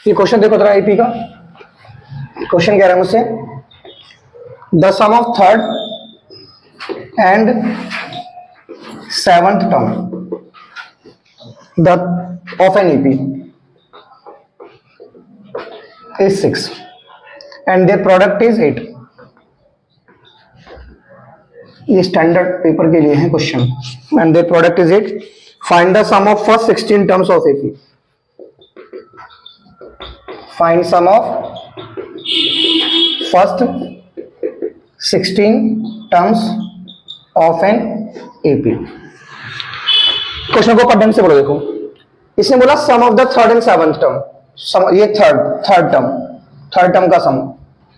ये क्वेश्चन देखो जरा एपी का क्वेश्चन कह रहा है मुझसे the sum of third and seventh term the of an AP is 6 and their product is 8. ये स्टैंडर्ड पेपर के लिए है question and their product is 8. Find the sum of first 16 terms of AP. Find sum of first 16 terms of an AP. Question को पढ़ने से बोलो। देखो इसने बोला sum of the third and seventh term. ये थर्ड टर्म का sum,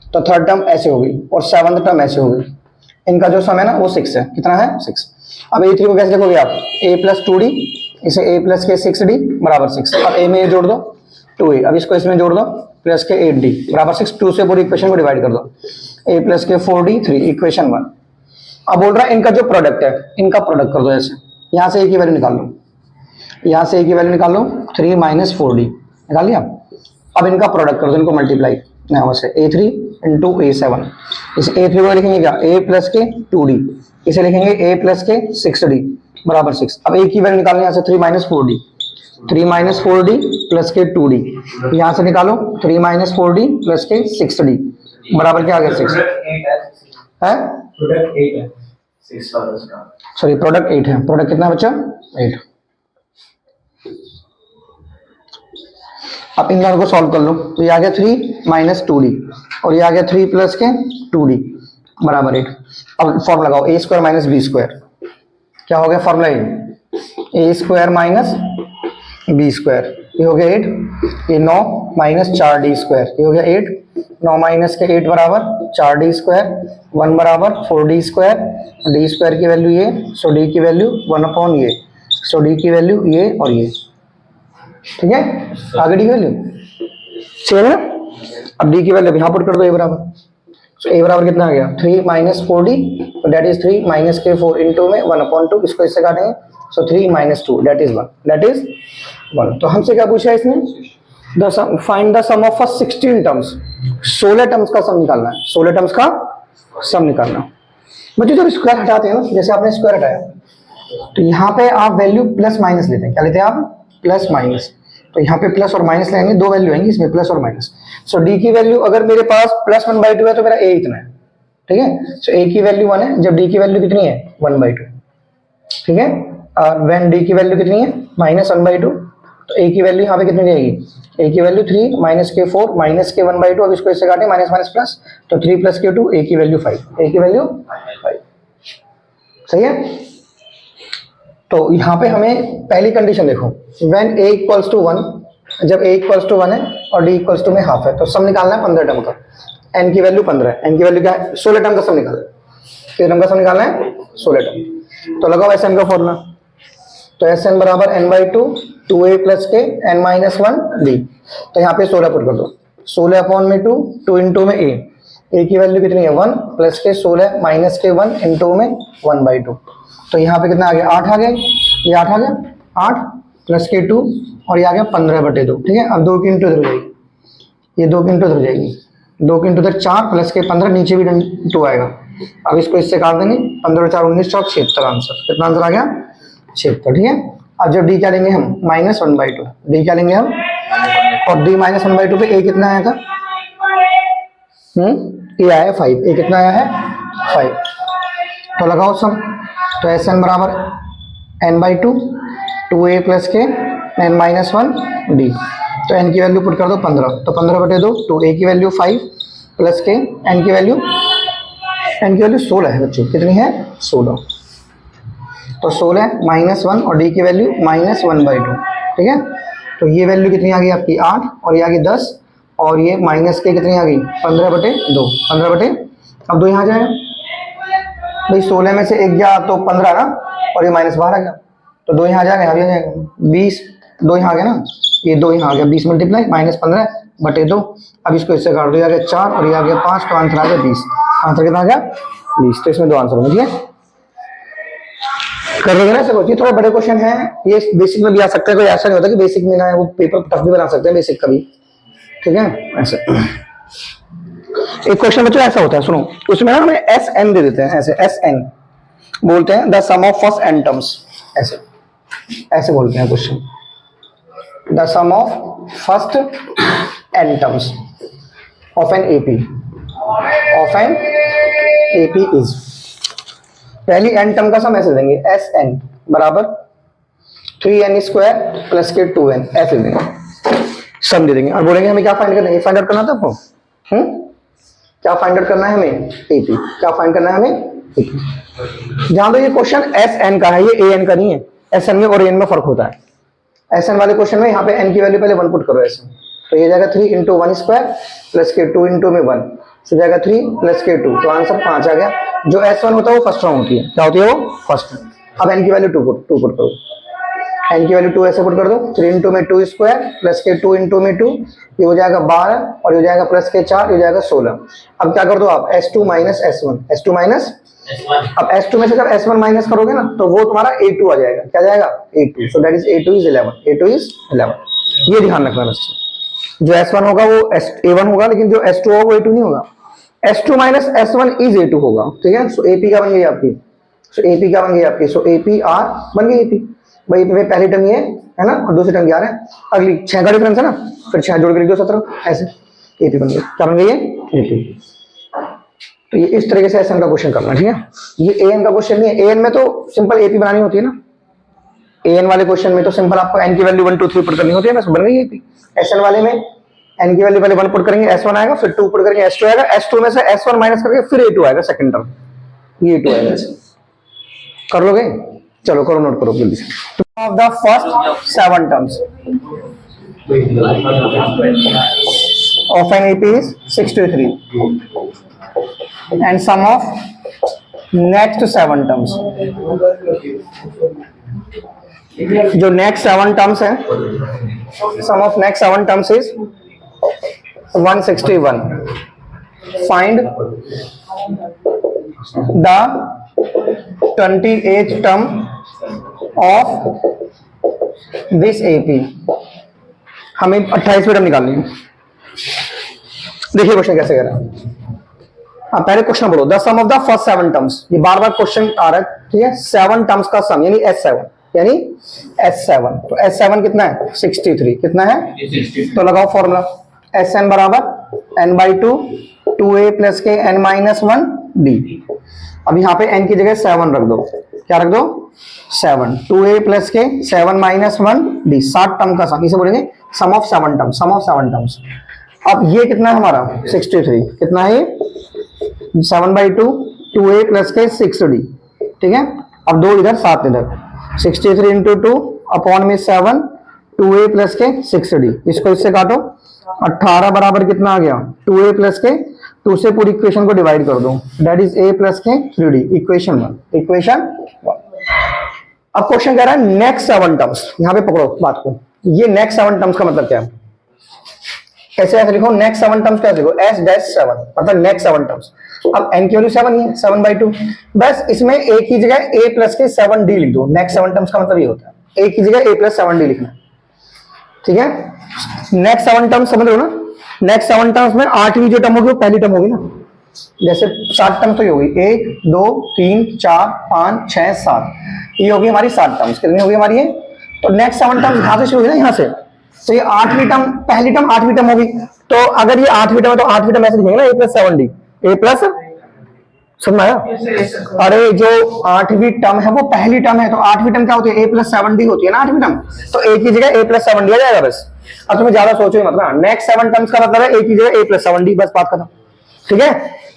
तो थर्ड टर्म ऐसे होगी और सेवंथ टर्म ऐसे होगी। इनका जो सम है ना वो 6 है। कितना है? 6। अब ए3 को कैसे देखोगे आप? a प्लस 2d, इसे a प्लस के 6d बराबर 6। अब a में जोड़ दो 2a, अब इसको इसमें जोड़ दो प्लस के 8d बराबर 6। 2 से पूरी इक्वेशन को डिवाइड कर दो। a प्लस के 4d 3 इक्वेशन 1। अब बोल रहा है इनका जो प्रोडक्ट है, इनका प्रोडक्ट कर दो ऐसे। यहां से a की वैल्यू निकाल लो, यहां से a की वैल्यू निकाल लो 3 माइनस 4d निकाल लिया। अब इनका प्रोडक्ट कर दो, इनको मल्टीप्लाई यहाँ से a3 इंटू a7। इस a3 को लिखेंगे क्या? a प्लस के 2d, इसे लिखेंगे a प्लस के 6d बराबर 6। अब a की वैल्यू निकालने यहाँ से 3 minus 4d, 3 minus 4d plus के 2d, यहाँ से निकालो 3 माइनस 4d प्लस के 6d बराबर क्या आ गया? 6 है। सॉरी प्रोडक्ट 8 है। प्रोडक्ट कितना बच्चा? 8। अब इन दोनों को सॉल्व कर लो, तो ये आ गया 3 माइनस 2d और ये आ गया 3 प्लस के 2d बराबर 8। अब फॉर्मूला लगाओ a square minus b square. क्या हो गया formula? a square minus b square, ये हो गया 8। ये 9 माइनस 4d स्क्वायर, ये हो गया 8। 9 माइनस के 8 बराबर 4d स्क्वायर, 1 बराबर 4d स्क्वायर। d स्क्वायर की वैल्यू ये, सो d की वैल्यू 1 अपॉन ये, सो d की वैल्यू ये और ये। ठीक है, आगे डी की वैल्यू सेम है। अब डी की वैल्यू यहाँ पुट कर दो a बराबर, सो a बराबर कितना आ गया? 3 minus 4d, that is 3 minus के 4 इंटू में 1 अपॉन 2, इसको इससे काटेंगे, so 3 minus 2 that is 1, that is 1। तो हमसे क्या पूछा है इसने? Find the sum of 16 terms. 16 terms का सम निकालना है, 16 टर्म्स का सम निकालना। बच्चों जब स्क्वायर हटाते हैं ना, जैसे आपने स्क्वायर हटाया तो यहाँ पे आप वैल्यू प्लस माइनस लेते हैं। क्या लेते हैं आप? Plus minus. तो यहाँ पे प्लस और माइनस लेंगे, दो वैल्यू आएंगी इसमें, प्लस और माइनस। सो डी की वैल्यू अगर मेरे पास प्लस 1/2 है तो मेरा a इतना है। ठीक है, सो a की वैल्यू 1 है जब d की वैल्यू कितनी है? 1/2। ठीक है, और व्हेन d की वैल्यू कितनी है? माइनस 1/2, तो a की वैल्यू यहाँ पे कितनी रहेगी? a की वैल्यू 3 माइनस के 4 माइनस के 1/2। अब इसको इससे काटें, माइनस माइनस प्लस, तो 3 प्लस के 2, a की वैल्यू 5, a की वैल्यू 5। सही है। तो यहाँ पे हमें पहली कंडीशन देखो, व्हेन a इक्वल्स टू 1, जब a इक्वल्स टू 1 है और d इक्वल्स टू में हाफ है, तो सम निकालना है 15 टर्म का। n की वैल्यू 15 है, n की वैल्यू क्या है? 16 टर्म का सम निकालना है। कितने टर्म का सम निकालना है? 16 टर्म। तो लगाओ Sn का फॉर्मूला, तो Sn बराबर n/2 2a प्लस के n माइनस 1 d। तो यहाँ पे 16 पुट कर दो, 16 अपॉन में 2, 2 इंटू में a की वैल्यू कितनी है? 1 प्लस के 16 माइनस के 1 इंटू में 1/2। तो यहाँ पे कितना आ गया? 8 आ गया। ये 8 आ गया, 8 प्लस के 2 और ये आ गया 15/2। ठीक है, अब 2 की इंटू इधर जाएगी, ये 2 की इंटू इधर जाएगी, 2 की इंटू इधर 4 प्लस के 15, नीचे भी 2 आएगा। अब इसको इससे काट देंगे, 15 4 19 4 76 आंसर। कितना आंसर आ गया? 76। ठीक है, अब जब डी क्या लेंगे हम? माइनस 1/2। डी क्या लेंगे हम? और डी माइनस 1/2 पे a कितना आया था? ये आया 5। a कितना आया है? 5। तो लगाओ सम, तो Sn बराबर n/2 2a प्लस के n माइनस 1 d। तो n की वैल्यू पुट कर दो 15, तो 15/2, तो a की वैल्यू 5 प्लस के n की वैल्यू 16 है बच्चों। कितनी है? 16। तो 16 माइनस 1 और d की वैल्यू माइनस 1/2। ठीक है, तो ये वैल्यू कितनी आ गई आपकी? 8 और ये आ गई 10 और ये माइनस के कितनी आ गई? 15/2, 15 अब 2 यहाँ जाएगा भाई, 16 में से 1 गया तो 15 ना, और ये माइनस बाहर आ गया, तो 2 यहाँ जाएगा, यहाँ भी आ जाएगा 20, 2 यहाँ आ गया ना, ये 2 यहाँ आ गया, 20 मल्टीप्लाई माइनस 15/2। अब इसको इससे काट दो, ये आ गया 4 और ये आ गया 5, तो आंसर आ गया 20। आंसर कितना आ गया? 20। तो इसमें 2 आंसर होंगे। ठीक है, कर लोगे ना सब? ये थोड़े बड़े क्वेश्चन है, ये बेसिक में भी आ सकते हैं। कोई ऐसा नहीं होता कि बेसिक में ना है, वो पेपर टफ भी बना सकते हैं बेसिक का भी। ठीक है ऐसे। एक क्वेश्चन बच्चों ऐसा होता है, सुनो, उसमें ना हमें एस एन दे देते हैं, ऐसे एस एन बोलते हैं, the sum of first n terms, ऐसे ऐसे बोलते हैं question, the sum of first n terms of an AP, of an AP is, पहली एन टर्म का सम ऐसे देंगे, एस एन बराबर 3n स्क्वायर प्लस के 2n, ऐसे देंगे, सम दे देंगे और बोलेंगे हमें क्या फाइंड करना है, फाइंड आउट करना था आपको, क्या फाइंड आउट करना है हमें, एपी, क्या फाइंड करना है हमें, एपी। जहां तो ये क्वेश्चन एस एन का है, ये ए एन का नहीं है, एस एन में और एन में फर्क होता है। एस एन वाले क्वेश्चन में यहाँ पे एन की वैल्यू पहले 1 पुट करो ऐसे, तो ये जाएगा 3 इंटू 1 स्क्वायर प्लस के 2 इंटू में 1, तो जाएगा 3 प्लस के 2, तो आंसर 5 आ गया। जो एस वन होता है वो फर्स्ट टर्म होती है, क्या होती है वो, फर्स्ट टर्म। अब एन की वैल्यू 2 पुट करो, एन की वैल्यू 2 ऐसे पुट कर दो, 3 इंटू में 2 स्क्वायर प्लस के 2 इंटू में 2, ये हो जाएगा 12 और ये हो जाएगा प्लस के 4, ये हो जाएगा 16। अब क्या कर दो आप, S2 minus S1, S2 minus, अब S2 में से जब S1 माइनस करोगे ना तो वो तुम्हारा A2 आ जाएगा, क्या जाएगा, A2, so that is A2 is 11, A2 is 11, ये ध्यान रखना बच्चों। जो S1 होगा वो A1 होगा, लेकिन जो S2 होगा वो A2 नहीं होगा, S2 minus S1 is A2 होगा, ठीक है। सो AP क्या बन गई आपकी, सो AP क्या बन गई आपकी, सो APR बन गई AP भाई, पहली टर्म ये है ना और दूसरी टर्म ये आ रहा है, अगली 6 का डिफरेंस है ना, फिर 6 जोड़ के लिख दो 17, ऐसे एपी बन गया, क्या बन गई ये, एपी। तो ये इस तरीके से एसएन का क्वेश्चन करना, ठीक है। ये एएन का क्वेश्चन नहीं है, एएन में तो सिंपल एपी बनानी होती है ना, एएन वाले क्वेश्चन में तो सिंपल आपको एन की वैल्यू 1 2 3 पुट करनी होती है, बस बन गई एपी। एसएन वाले में एन की वैल्यू पहले 1 पुट करेंगे, S1 आएगा, फिर 2 पुट करेंगे, S2 आएगा, S2 में से S1 माइनस करके फिर A2 आएगा सेकंड टर्म, ये A2 आएगा, कर लोगे, चलो करो, नोट करो जल्दी से। Of the first 7 terms of an AP is 63 and sum of next 7 terms, जो next 7 terms है, sum of next 7 terms is 161. Find the 28th term of this AP, हमें 28वें टर्म निकालनी है। देखिए क्वेश्चन कैसे कह रहा है, हाँ पहले क्वेश्चन बोलो, the sum of the first 7 terms, ये बार बार क्वेश्चन आ रहा है, ठीक है। 7 टर्म्स का सम यानी S7, यानी S7, तो S7 कितना है, 63, कितना है, तो लगाओ फॉर्मूला, SN बराबर n/2 2a प्लस के n माइनस 1 d। अब यहाँ पे n की जगह 7 रख दो, क्या रख दो, 7, 2a प्लस के 7 माइनस 1 d, 7 टर्म का सम, इसे बोलेंगे sum of 7 term, sum of 7 terms. अब ये कितना है हमारा 63, कितना है 7/2 2a प्लस के 6d, ठीक है। अब 2 इधर 7 इधर, 63 इंटू 2 अपॉन में 7 2a प्लस के 6d, इसको इससे काटो, 18 बराबर कितना आ गया, 2a प्लस के 2 से पूरी इक्वेशन को डिवाइड कर दो, दैट इज a प्लस के 3d, इक्वेशन 1, इक्वेशन 1। अब क्वेश्चन कह रहा है नेक्स्ट 7 टर्म्स, यहां पे पकड़ो बात को, ये नेक्स्ट 7 टर्म्स का मतलब क्या है, कैसे ऐसे लिखो, नेक्स्ट 7 टर्म्स कैसे लिखो, S-7 मतलब नेक्स्ट 7 टर्म्स। अब n की वैल्यू 7 ही है, 7/2, बस इसमें a की जगह a प्लस के 7d लिख दो, नेक्स्ट 7 टर्म्स का मतलब ये होता है, a की जगह a प्लस 7d लिखना, ठीक है। नेक्स्ट 7 टर्म्स समझ लो ना, नेक्स्ट 7 टर्म्स में 8वीं जो टर्म होगी वो पहली टर्म होगी ना, जैसे 7 टर्म्स तो ये होगी, 1 2 3 4 5 6 7, ये होगी हमारी 7 टर्म्स, कितनी होगी हमारी ये, तो नेक्स्ट 7 टर्म्स यहां से शुरू होगी ना, यहां से, तो ये 8वीं टर्म, पहली टर्म 8वीं टर्म होगी, तो अगर ये 8वीं टर्म है तो 8वीं टर्म ऐसे लिखेंगे ना, a plus 7d, a plus, समझ आया, अरे जो 8वीं टर्म है वो पहली टर्म है, तो 8वीं टर्म क्या होती है, a प्लस 7d होती है ना 8वीं टर्म, तो a की जगह a प्लस 7d आ जाएगा बस। अब तुम्हें ज्यादा सोचो ही मत ना, नेक्स्ट 7 टर्म्स का मतलब है a की जगह a प्लस 7d, बस बात खत्म, ठीक है।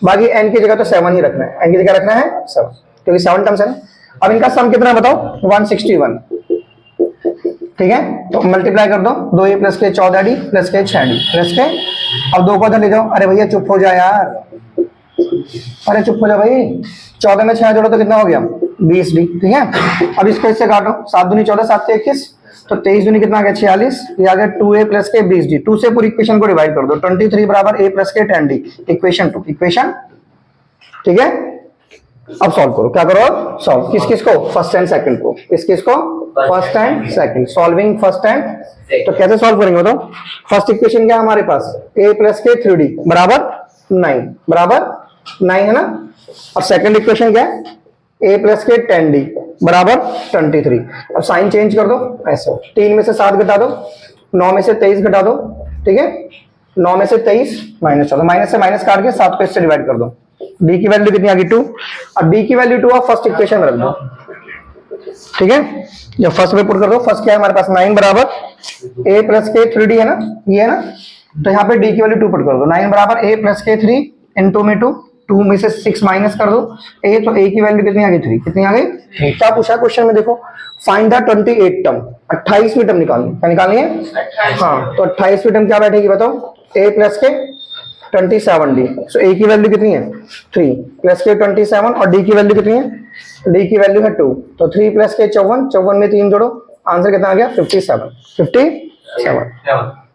बाकी n की जगह तो 7 ही रखना है, n की जगह रखना है 7, क्योंकि 7 टर्म्स है ना। अब इनका सम कितना है बताओ, 161, ठीक है, तो मल्टीप्लाई कर दो, 2a प्लस के 14d प्लस के 6d प्लस के, अब 2 को इधर ले जाओ, अरे भैया चुप हो जा यार, अरे चुप हो जा भाई, 14 में 6 जोड़ो तो कितना हो गया 20d, ठीक है। अब इसको इससे काटो, 7 दूनी 14 7 से 21, तो 23 दूनी कितना आ गया 46, ये आ गया 2a प्लस के 20d, 2 से पूरी इक्वेशन को डिवाइड कर दो, 23 बराबर a प्लस के 10d, इक्वेशन 2, इक्वेशन, ठीक है। अब सॉल्व करो, क्या करो अब सॉल्व, किस किस को, फर्स्ट एंड सेकंड को, किस किस को, first and second, solving first and. तो कैसे सॉल्व करेंगे बताओ। फर्स्ट इक्वेशन क्या है हमारे पास, a प्लस के 3d बराबर 9, बराबर 9 है ना। और सेकंड इक्वेशन क्या है, a प्लस के 10d बराबर 23। अब साइन चेंज कर दो ऐसे, 3 में से 7 घटा दो, 9 में से 23 घटा दो, ठीक है, 9 में से 23 माइनस, चलो माइनस से माइनस काट के 7 को इससे डिवाइड कर दो। d की वैल्यू कितनी आ गई 2, और d की वैल्यू 2 आप फर्स्ट इक्वेशन में रख दो, ठीक है। जब फर्स्ट में पुट कर दो, फर्स्ट क्या है हमारे पास 9 बराबर a प्लस के 3d है ना, ये है ना, तो यहाँ पे d की वैल्यू 2 पुट कर दो, 9 बराबर a प्लस के 3 इंटू में 2, 2 में से 6 माइनस कर दो a, तो a की वैल्यू कितनी आ गई 3, कितनी आ गई 3। क्या पूछा क्वेश्चन में देखो, फाइंड द 28 टर्म, 28वीं टर्म निकालनी, क्या निकालनी है, हाँ, तो 28वीं टर्म क्या बैठेगी बताओ, a प्लस के 27d, सो a की वैल्यू कितनी है 3 प्लस के 27, और d की वैल्यू कितनी है, d की वैल्यू है 2, तो 3 प्लस के 54, 54 में 3 जोड़ो, आंसर कितना आ गया 57, 57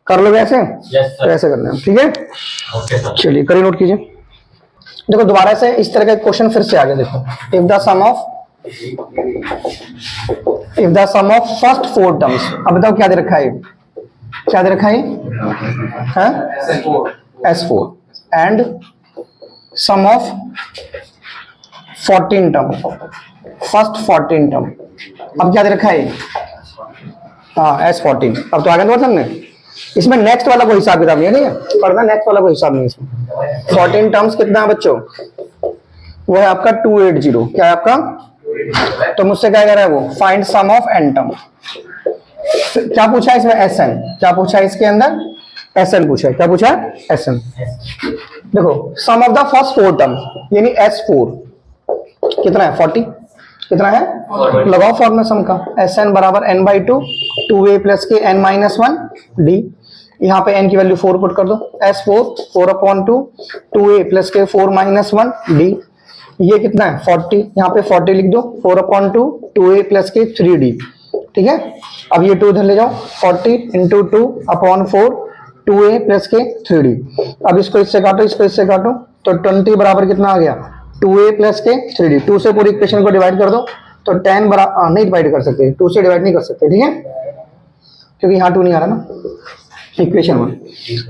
कर लो ऐसे, तो ऐसे करना है, ठीक है। चलिए करिए, नोट कीजिए। देखो दोबारा से इस तरह का क्वेश्चन फिर से आ गया, देखो if the sum of first 4 terms, अब बताओ क्या दे रखा है, क्या दे रखा है, S4 and sum of 14 term, first 14 term, अब क्या दे रखा है, हाँ S14। अब तो आगे तो समझ में, इसमें नेक्स्ट वाला कोई हिसाब किताब नहीं है, पढ़ना नेक्स्ट वाला कोई हिसाब नहीं है इसमें। 14 टर्म्स कितना है बच्चों, वो है आपका 280, क्या है आपका, तो मुझसे क्या कह रहा है वो, find sum of n term. क्या पूछा है इसमें, Sn, क्या पूछा है इसके अंदर, Sn पूछा है, क्या पूछा है Sn। देखो sum of the first 4 term यानी S4 कितना है 40, कितना है, लगाओ फॉर्मूला सम का, Sn बराबर n/2 2a प्लस के n माइनस 1 d, यहाँ पे n की वैल्यू 4 पुट कर दो, S4 4/2 2a प्लस के 4 माइनस 1 d, ये कितना है 40, यहाँ पे 40 लिख दो, 4/2 2a प्लस के 3d, ठीक है। अब ये 2 इधर ले जाओ, 40 इंटू 2/4 2a प्लस के 3d, अब इसको इससे काटो, इसको इससे काटो, तो 20 बराबर कितना आ गया 2a प्लस के 3d, 2 से पूरी इक्वेशन को डिवाइड कर दो, तो 10 बराबर नहीं डिवाइड कर सकते, 2 से डिवाइड नहीं कर सकते, ठीक है, क्योंकि यहाँ 2 नहीं आ रहा ना इक्वेशन 1।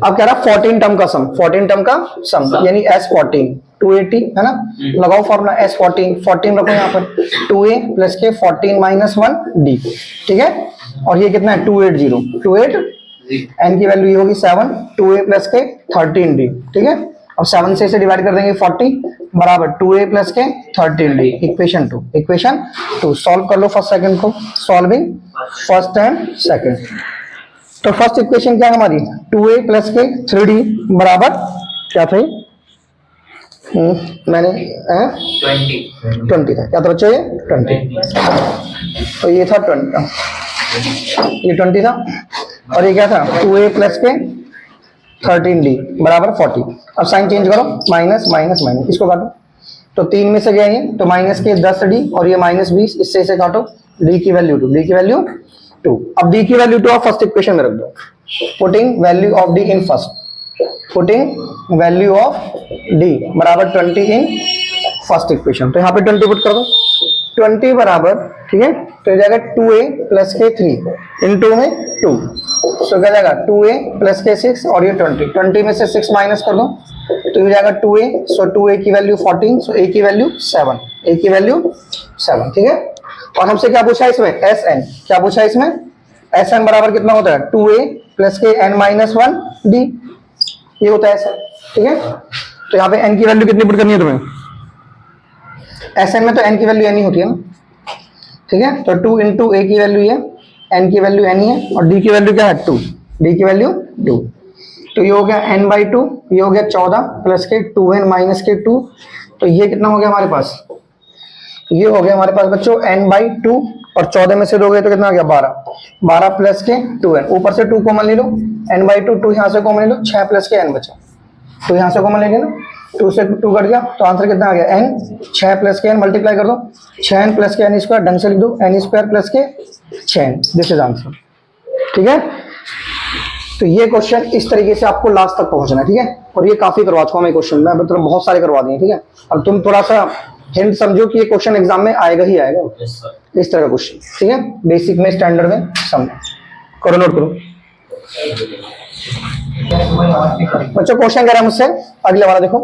अब कह रहा 14 टर्म का सम, 14 टर्म का सम यानी S14 280 है ना, लगाओ फॉर्मूला S14, 14 रखो यहाँ पर, 2a प्लस के 14 माइनस 1 d, ठीक है, और ये कितना है 280 n की वैल्यू ये होगी 7, 2a प्लस के 13d, ठीक है। अब 7 से इसे डिवाइड कर देंगे 40 बराबर 2a प्लस के 13d, इक्वेशन 2 सॉल्व कर लो फर्स्ट सेकंड को, सॉल्विंग फर्स्ट एंड सेकंड। तो फर्स्ट इक्वेशन क्या है हमारी, 2a प्लस के 3d बराबर क्या था, मैंने 20 था, क्या था बच्चों ये 20, तो ये था 20, ये 20 था, और ये क्या था 2a प्लस के 13d बराबर 40। अब साइन चेंज करो, माइनस माइनस माइनस, इसको काटो, तो 3 में से गया ये, तो माइनस के 10d और ये माइनस 20, इससे इसे काटो, d की वैल्यू 2, d की वैल्यू 2। अब d की वैल्यू 2 आप फर्स्ट इक्वेशन में रख दो, putting value of d in first, putting value of d बराबर 20 इन फर्स्ट इक्वेशन, तो यहाँ पे 20 पुट कर दो, 20 बराबर, ठीक है, तो जाएगा 2a प्लस के 3 इंटू में 2, सो क्या जाएगा 2a प्लस के 6 और ये 20 में से 6 माइनस कर दो, तो ये जाएगा 2a, सो 2a की वैल्यू 14, सो a की वैल्यू 7, a की वैल्यू 7, ठीक है। और हमसे क्या पूछा है इसमें, Sn, क्या पूछा है इसमें, Sn बराबर कितना होता है 2a प्लस के n माइनस 1 d, ये होता है Sn, ठीक है। तो यहाँ पे n की वैल्यू कितनी पुट करनी है तुम्हें, Sn में तो n की वैल्यू n ही होती है ना, ठीक है, तो 2 इंटू a की वैल्यू है, n की वैल्यू n ही है, और d की वैल्यू क्या है 2, d की वैल्यू 2, तो ये हो गया n/2, ये हो गया 14 प्लस के 2n माइनस के 2, तो ये कितना हो गया हमारे पास, ये हो गया हमारे पास बच्चों n/2, और 14 में से दोगे तो कितना आ गया 12 प्लस के 2n, ऊपर से 2 कॉमन ले लो, n/2 2 यहाँ से कॉमन ले लो, 6 प्लस के n बचा, तो यहाँ से कॉमन लेंगे ना, 2 से 2 कट गया, तो आंसर कितना आ गया n, 6 प्लस के n मल्टीप्लाई कर दो, 6n प्लस के n स्क्वायर, ढंग से लिख दो, n स्क्वायर प्लस के 6n, दिस इज आंसर, ठीक है। तो ये क्वेश्चन इस तरीके से आपको लास्ट तक पहुंचना है, ठीक है, और ये काफी करवा चुका मैं क्वेश्चन, मैं मतलब बहुत सारे करवा दिए, ठीक है। अब तुम थोड़ा सा हिंट समझो कि ये क्वेश्चन एग्जाम में आएगा ही आएगा, इस तरह का क्वेश्चन, ठीक है, बेसिक में स्टैंडर्ड में सम करो, नोट करो बच्चों। क्वेश्चन कह रहा है मुझसे, अगले वाला देखो,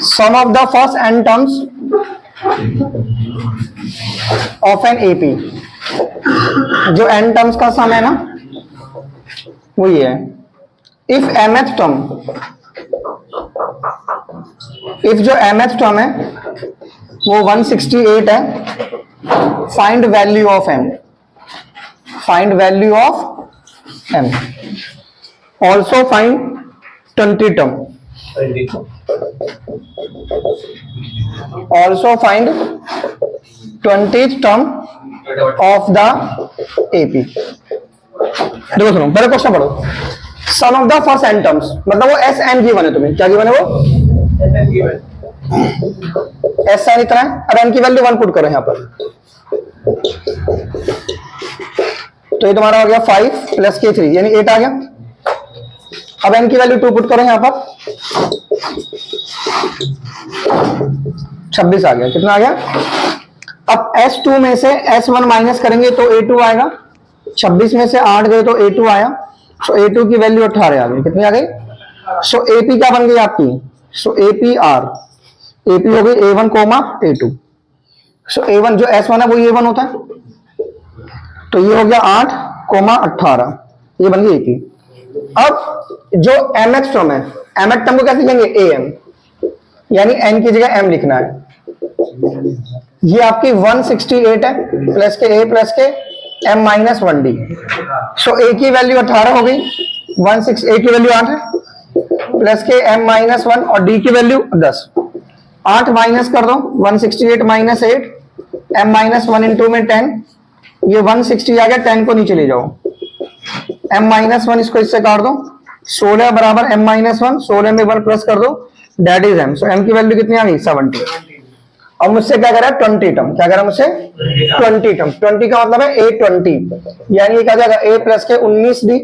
sum of the first n terms of an AP. जो एन टर्म्स का सम है ना वो ये है, इफ mth टर्म, इफ जो mth टर्म है वो 168 है, find value of m, find value of m, also find 20 term, also find 20th term of the AP. देखो सुनो, पहले क्वेश्चन पढ़ो, sum of the first n terms, मतलब वो एस एन गिवन है, तुम्हें क्या गिवन है, वो एस एन इतना है। अब एन की वैल्यू 1 पुट करो यहां पर, तो ये तुम्हारा हो गया 5 प्लस के 3 यानी 8 आ गया। अब एन की वैल्यू 2 पुट करो यहां पर, 26 आ गया। कितना आ गया? अब S2 में से S1 माइनस करेंगे तो A2 आएगा, 26 में से 8 गए तो A2 आया, सो A2 की वैल्यू 18 आ गई। कितनी आ गई? सो AP क्या बन गई आपकी? सो APR, AP हो गई A1 कोमा A2। सो A1 जो S1 है वो A1 होता है, तो ये हो गया 8 कोमा 18, ये बन गई AP। अब जो mth टर्म है, mth टर्म को कैसे लिखेंगे? AM, यानी n की जगह m लिखना है। ये आपकी 168 है, प्लस के a प्लस के m minus 1d। So a की वैल्यू 18 हो गई, a की वैल्यू 8 है, प्लस के m माइनस 1 और d की वैल्यू 10। 8 माइनस कर दो, 168 माइनस 8, m माइनस 1 इंटू में 10, ये 160 आ गया, 10 को नीचे ले जाओ, m माइनस 1 इसको इससे काट दो, 16 बराबर m माइनस 1, 16 में 1 प्लस कर दो, that is m। So m की वैल्यू कितनी आ गई? 70। अब मुझसे क्या कह रहा है? 20 टर्म। क्या कह रहा है मुझसे? 20 टर्म। 20 का मतलब है A20, यानी ये क्या जाएगा? a प्लस के 19d।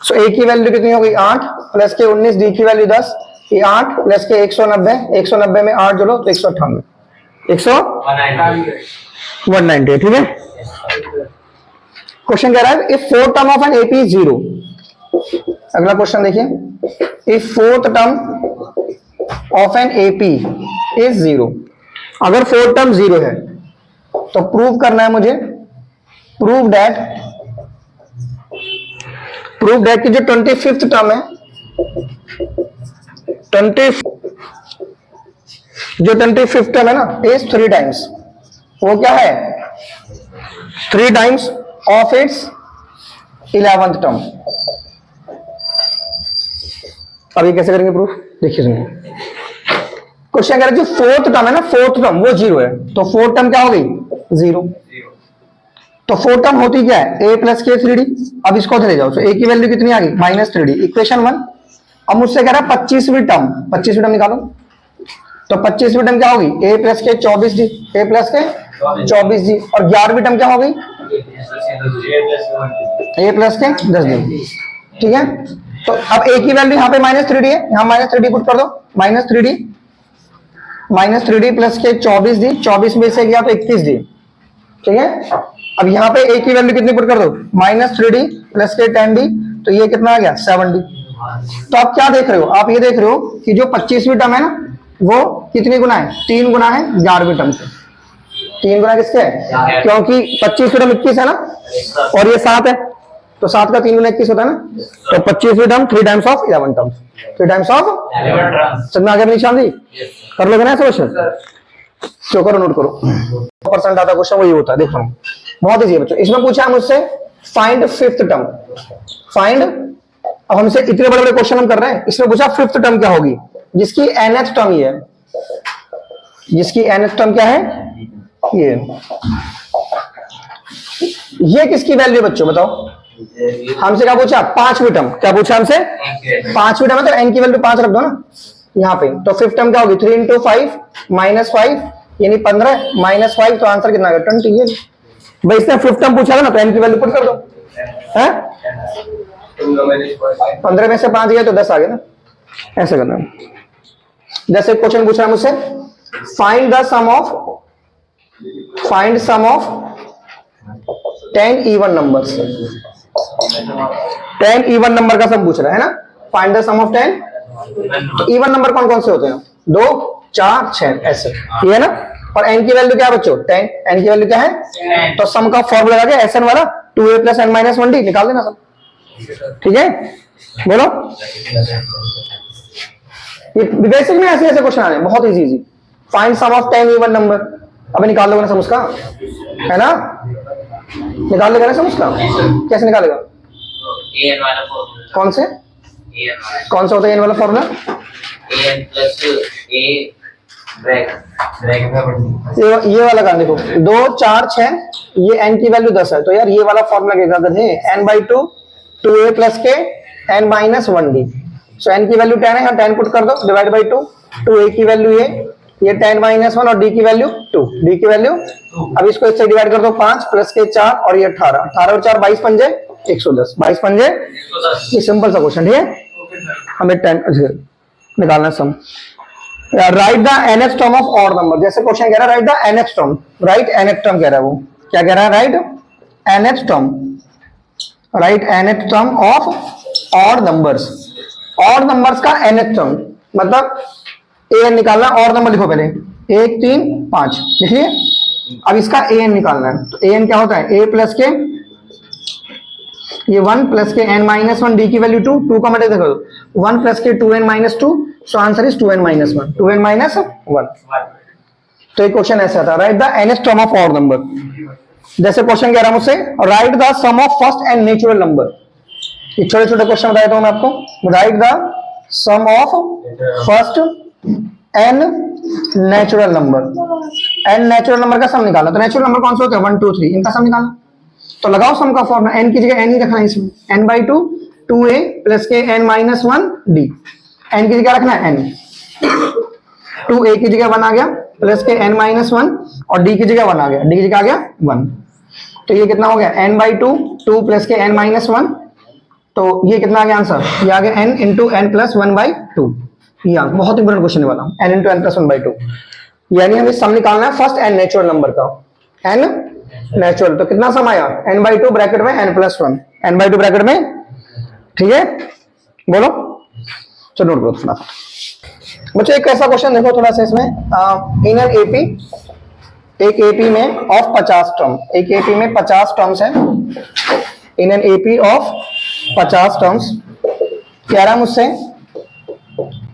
सो a की वैल्यू कितनी हो गई? 8 प्लस के 19, d की वैल्यू 10, ये 8 प्लस के 190, 190 में 8 जोड़ो तो 198, 190, ठीक है। क्वेश्चन कह रहा है if fourth term of an AP is 0। अगला क्वेश्चन देखिए, if fourth term of an AP is 0, अगर फोर्थ टर्म 0 है तो प्रूव करना है मुझे, प्रूव दैट कि जो 25th टर्म है, जो 25th टर्म है ना, इज 3 टाइम्स, वो क्या है? 3 times of its 11th term. अभी कैसे करेंगे प्रूफ? देखिए सुनिए, क्वेश्चन कह रहा है जो फोर्थ टर्म है ना, फोर्थ टर्म वो 0 है, तो फोर्थ टर्म क्या हो गई? 0। तो फोर्थ टर्म होती क्या है? a प्लस के 3d। अब इसको चले जाओ, तो a की वैल्यू कितनी आ गई? Minus 3d, equation 1। अब मुझसे कह रहा है 25वीं टर्म, 25वीं टर्म निकालो, तो 25वीं टर्म क्या होगी? a प्लस के 24d, a प्लस के 24d, और 11वीं टर्म क्या हो गई? a प्लस के 10d, ठीक है। तो अब a की वैल्यू यहाँ पे माइनस 3d है, यहाँ माइनस 3d पुट कर दो, माइनस 3d प्लस के 24d, 24 में से गया तो 31d, ठीक है। अब यहाँ पे a की वैल्यू कितनी पुट कर दो? माइनस 3d प्लस के 10d, तो ये कितना आ गया? 7d। तो आप क्या देख रहे हो? आप ये देख रहे हो कि जो 25वीं टर्म है ना, वो कितनी गुना है? 3 गुना है 11वीं टर्म से। 3 गुना किसके है? क्योंकि 25वीं टर्म 21 है ना, और ये 7 है, तो 7 का 3 गुना 21 होता है ना, तो 25वीं term 3 times of 11 terms, 3 times of 11 terms. समझ में आ गया निशान जी? कर लोगे ना क्वेश्चन? तो करो, नोट करो। परसेंट आता क्वेश्चन वही होता है, देखो बहुत इजी है बच्चों। इसमें पूछा है मुझसे फाइंड 5th टर्म, फाइंड, अब हमसे इतने बड़े बड़े क्वेश्चन हम कर रहे हैं, इसमें पूछा 5th टर्म क्या होगी, जिसकी nth टर्म ही है, जिसकी nth टर्म क्या है? ये किसकी वैल्यू बच्चों बताओ? हमसे क्या पूछा? 5वीं टर्म। क्या पूछा हमसे? 5वीं टर्म है, तो n की वैल्यू 5 रख दो ना यहाँ पे, तो 5th टर्म क्या होगी? 3 इंटू 5 माइनस 5 यानी 15 माइनस 5, तो आंसर कितना आ गया? 20। भाई इसने 5th टर्म पूछा था ना, तो n की वैल्यू पुट कर दो, है 15 में से 5 गया तो 10 आ गया ना, ऐसे करना। जैसे क्वेश्चन पूछ रहा है मुझसे, find sum of 10 even numbers. 10 even number का सम पूछ रहा है ना, फाइंड द सम ऑफ 10। तो इवन नंबर कौन कौन से होते हैं? 2, 4, 6 ऐसे, ये है ना। और n की वैल्यू क्या है बच्चों? 10। n की वैल्यू क्या है? तो सम का फॉर्मूला लगा के Sn वाला 2a + n - 1d निकाल देना सम। ठीक है, बोलो। ये बेसिक में ऐसे ऐसे क्वेश्चन आ रहे हैं, बहुत easy. Find sum of 10 even number. अबे निकाल लोगे ना सम उसका, है ना? निकाल लेगा ना सम उसका? कैसे निकालेगा? an वाला फॉर्मूला। कौन से? कौन सा होता है n वाला फॉर्मूला? an + a ब्रैकेट ये वाला कर देखो, 2, 4, 6, ये n की वैल्यू 10 है, तो यार ये वाला फॉर्मूला क्या गधे? n/2 2a + k n - 1d। सो n की वैल्यू 10 है, यहाँ 10 पुट कर दो, डिवाइड बाई 2। 2a की वैल्यू ये 10 - 1 और d की वैल्यू 2, d की वैल्यू। अब इसको इससे डिवाइड कर दो, 5 + के 4 और ये 18। 18 और 4 22 पंजे 110, 22 पंजे। ये सिंपल सा क्वेश्चन, ठीक है। हमें 10 निकालना sum. Write the nth term of odd number. जैसे क्वेश्चन कह रहा है write the nth term, write nth term कह रहा है, वो क्या कह रहा है? Write nth term, write nth term of odd numbers. Odd numbers का nth टर्म मतलब an निकालना। ऑड नंबर लिखो पहले, 1, 3, 5 लिखिए। अब इसका an निकालना है, तो an क्या होता है? a + के ये 1 + के n - 1, d की वैल्यू 2, 2 का मतलब देखो 1 + के 2n - 2, so answer is 2n - 1, 2n - 1। तो एक क्वेश्चन ऐसा था, write the nth term of odd number. जैसे क्वेश्चन कह रहा मुझसे, write the sum of first and natural number. ये छोटे छोटे क्वेश्चन बताया था मैं आपको। Write the sum of first and natural number. And natural number का सम निकालना। तो नेचुरल नंबर कौन से होते हैं? 1, 2, 3, इनका सम निकालना। तो लगाओ सम का फॉर्मूला, n की जगह n ही रखना है इसमें, n/2 2a + के n - 1d। n की जगह रखना है n, 2a की जगह 1 आ गया, प्लस के n - 1 और d की जगह 1 आ गया, d की जगह आ गया 1। तो ये कितना हो गया? n/2 2 + के n - 1, तो ये कितना आ गया आंसर? ये आ गया n × n + 1/2। ये बहुत इंपॉर्टेंट क्वेश्चन वाला, n × n + 1/2। यानी हमें सम निकालना है फर्स्ट एंड नेचुरल नंबर का, n नेचुरल। तो कितना सम आया? n/2 ब्रैकेट में n + 1, n/2 ब्रैकेट में, ठीक है। बोलो, चलो नोट करो फटाफट बच्चों। एक ऐसा क्वेश्चन देखो थोड़ा सा इसमें, इन एन एपी, एक एपी में ऑफ 50 टर्म, एक एपी में 50 टर्म्स है। In an AP of 50 terms कह रहा मुझसे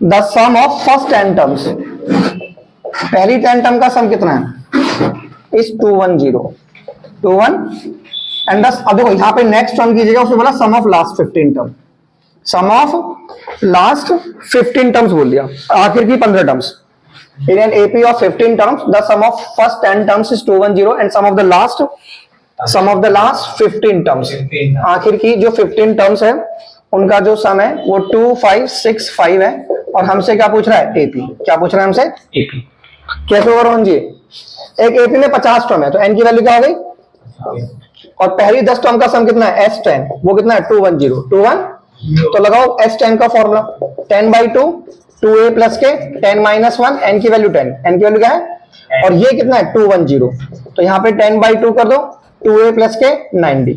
the sum of first 10 terms. पहली 10 टर्म का सम कितना है? इज 210 एंड अब देखो यहाँ पे नेक्स्ट टर्म कीजिएगा, उसने बोला sum of last 15 term, sum of last 15 terms बोल दिया, आखिर की 15 terms. In an AP of 15 terms the sum of first 10 terms is 210 and sum of the last 15 terms. आखिर की जो 15 टर्म्स है उनका जो सम है वो 2565 है। और हमसे क्या पूछ रहा है? एपी। क्या पूछ रहा है हमसे? एपी। कैसे होगा रोहन जी? एक एपी में 50 टर्म है, तो एन की वैल्यू क्या हो गई? और पहली 10 टर्म का सम कितना है? S10, वो कितना है? 210। तो लगाओ S10 का फॉर्मूला, 10/2 2a + के 10 - 1, n की वैल्यू 10, n की वैल्यू क्या है? और ये कितना है? 210। तो यहाँ पे 10/2 कर दो, 2a + के 9d।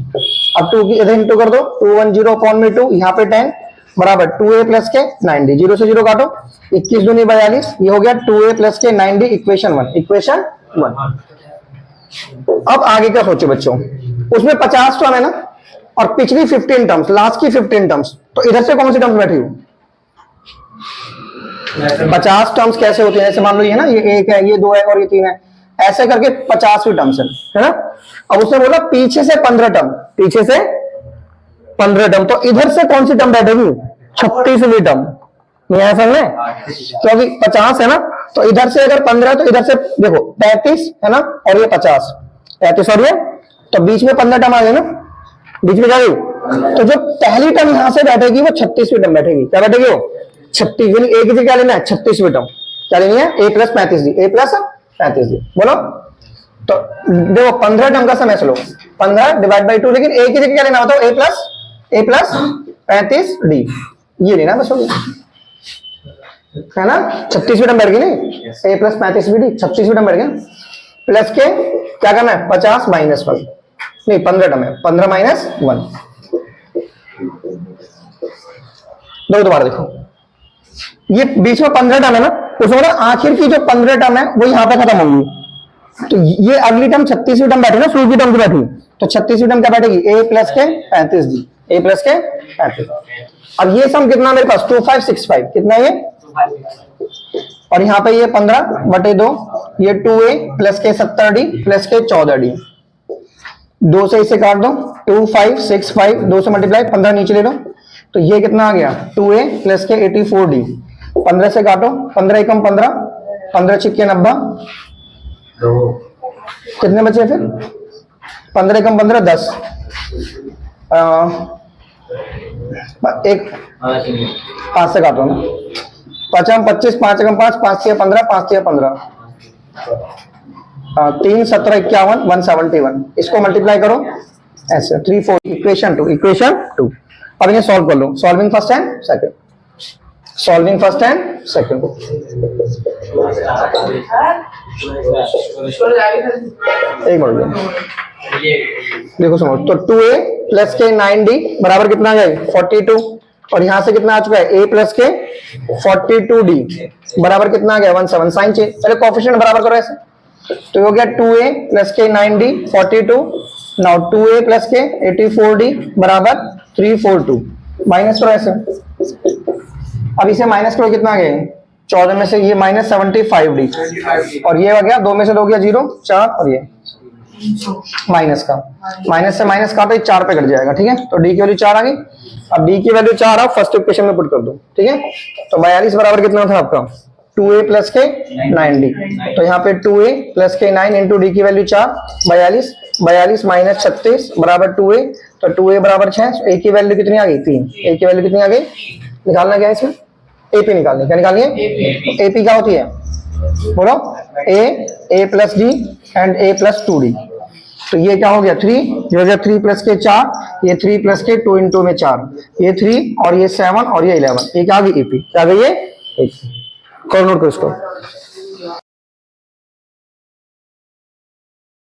अब 2 की इधर इंटू कर दो, 210/2, यहाँ पे 10 बराबर 2a + के 9d। 0 से 0 काटो, 21 दूनी 42, ये हो गया 2a + के 9d, इक्वेशन 1। अब आगे क्या सोचो बच्चों, उसमें 50 टर्म है ना, और पिछली 15 टर्म्स, लास्ट की 15 टर्म्स, तो इधर से कौन सी टर्म्स बैठी हो? 50 टर्म्स कैसे होती है? जैसे मान लो ये ना, ये 1 है, ये 2 है और ये 3 है, ऐसे करके 50वीं टर्म्स है ना। अब उसने बोला पीछे से 15 टर्म, पीछे से 15 टर्म, तो इधर से कौन सी टर्म बैठेगी? 36वीं टर्म। नहीं समझ में? क्योंकि 50 है ना, तो इधर से अगर 15 तो इधर से देखो 35 है ना, और ये 50, 35 और ये, तो बीच में 15 टर्म आ गए ना, बीच में जाएगी। तो जो पहली टर्म यहां से बैठेगी वो 36वीं टर्म बैठेगी। क्या बैठेगी वो? 36। एक की क्या लेना है? 36वीं टर्म। क्या लेनी है? a + 35d, a + 35d। बोलो। तो देखो 15 टर्म का समय लो, 15 डिवाइड बाई 2, लेकिन a की जगह क्या लेना होता है? a + 35d, ये लेना बस हो गया। है ना, 36 टर्म बैठ गई नहीं, ए प्लस 35 36 टर्म बैठ गया, प्लस के क्या करना है 50 माइनस 1 नहीं 15 टर्म है, 15 माइनस 1। दोबारा देखो, ये बीच में 15 टर्म है ना, उसमें ना आखिर की जो 15 टर्म है वो यहाँ पे खत्म होंगी, तो ये अगली टर्म 36वीं टर्म बैठी ना, शुरू की टर्म की बैठी, तो 36वीं टर्म क्या बैठेगी, ए प्लस के 35 डी, ए प्लस के 35। अब ये सम कितना मेरे पास 2565 कितना ये, और यहाँ पे ये 15/2, ये 2a प्लस के 70d प्लस के 14d, 2 से इसे काट दो, 2565 2 से मल्टीप्लाई 15 नीचे ले लो, तो ये कितना आ गया 2a प्लस के 84d, 15 से काटो, 15 एकम 15, 15 छिक्के 90, कितने बचे फिर 15 एकम 15 10, एक 5 से काटो ना, 5 25 5 एकम 5, 5 से 15, 5 से 15, 3 17 51 171, इसको मल्टीप्लाई करो ऐसे 3 4 इक्वेशन 2। अब इन्हें सॉल्व कर लो, solving first and second, solving first and second, एक मिनट देखो समझ, तो 2a प्लस के 9d बराबर कितना आ गया 42, और यहां से कितना आ चुका है a प्लस के 42d बराबर कितना आ गया 17, साइन चेंज, पहले कोएफिशिएंट बराबर करो ऐसे, तो हो गया 2a प्लस के 9d 42, नाउ 2a प्लस के 84d बराबर 342, माइनस करो ऐसे, अब इसे माइनस करो कितना आ गया 14 में से ये माइनस 75d, और ये हो गया 2 में से 2 गया 0 4, और ये माइनस का, माइनस से माइनस काटो 4 पे कट जाएगा, ठीक है, तो डी की वैल्यू 4 आ गई। अब डी की वैल्यू 4 आप फर्स्ट इक्वेशन में पुट कर दो, ठीक है, तो 42 बराबर कितना था आपका 2a प्लस के 9d, तो यहाँ पे 2a प्लस के 9 इंटू डी की वैल्यू 4, 42 माइनस 36 बराबर 2a, तो 2a बराबर 6, ए की वैल्यू कितनी आ गई 3, ए की वैल्यू कितनी आ गई, निकालना क्या है इसमें, एपी निकालनी, क्या निकालनी है, एपी क्या होती है बोलो, A plus D and A plus 2d, तो ये क्या हो गया 3, ये हो गया 3 प्लस के 4, ये 3 प्लस के 2 इंटू में 4, ये 3 और ये 7 और ये 11, ये क्या आ गई एपी, क्या आ गई ये, कर नोट करो इसको।